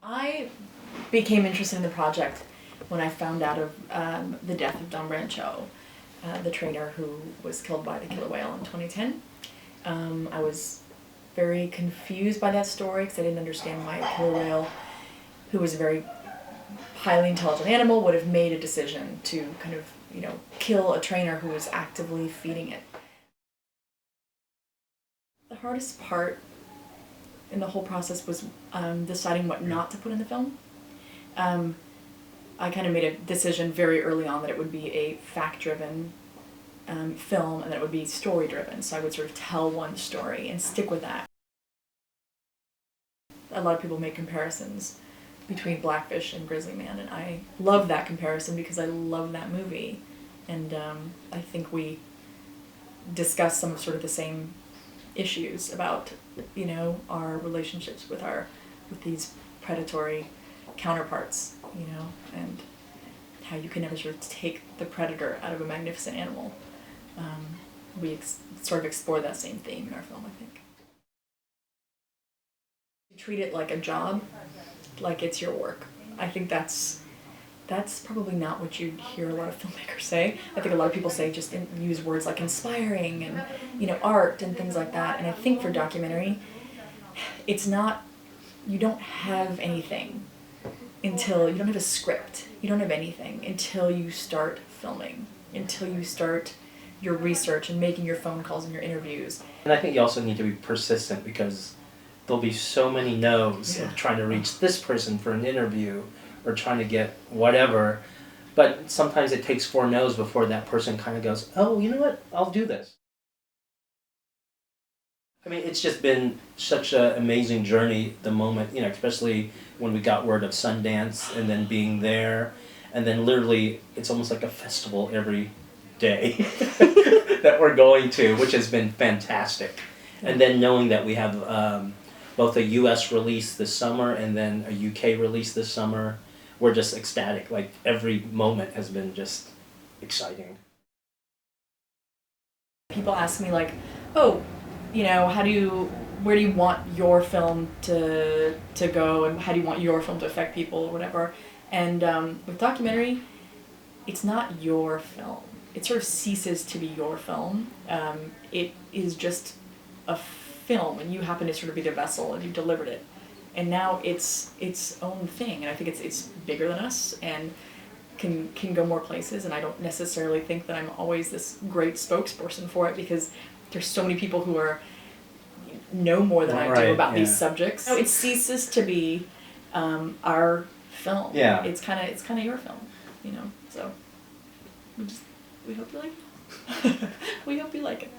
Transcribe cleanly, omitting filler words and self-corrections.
I became interested in the project when I found out of the death of Don Rancho, the trainer who was killed by the killer whale in 2010. I was very confused by that story because I didn't understand why a killer whale, who was a very highly intelligent animal, would have made a decision to kind of, kill a trainer who was actively feeding it. The hardest part in the whole process was deciding what not to put in the film. I kind of made a decision very early on that it would be a fact-driven film and that it would be story-driven, so I would sort of tell one story and stick with that. A lot of people make comparisons between Blackfish and Grizzly Man, and I love that comparison because I love that movie, and I think we discuss some of sort of the same issues about, our relationships with these predatory counterparts, and how you can never sort of take the predator out of a magnificent animal. We sort of explore that same theme in our film, I think. You treat it like a job, like it's your work. I think that's probably not what you'd hear a lot of filmmakers say. I think a lot of people say use words like inspiring and art and things like that. And I think for documentary, it's not. You don't have anything until you don't have a script. You don't have anything until you start filming. Until you start your research and making your phone calls and your interviews. And I think you also need to be persistent because there'll be so many no's of trying to reach this person for an interview or trying to get whatever, but sometimes it takes 4 no's before that person kind of goes, oh, you know what, I'll do this. I mean, it's just been such an amazing journey, the moment, especially when we got word of Sundance and then being there, and then literally it's almost like a festival every day that we're going to, which has been fantastic. And then knowing that we have both a US release this summer and then a UK release this summer, we're just ecstatic. Like, every moment has been just exciting. People ask me like, oh, where do you want your film to go, and how do you want your film to affect people or whatever? And with documentary, it's not your film. It sort of ceases to be your film. It is just a film, and you happen to sort of be the vessel, and you delivered it. And now it's its own thing, and I think it's bigger than us and can go more places. And I don't necessarily think that I'm always this great spokesperson for it, because there's so many people who know more than I do about these subjects. So it ceases to be our film. Yeah. It's kind of your film, So we hope you like it. We hope you like it.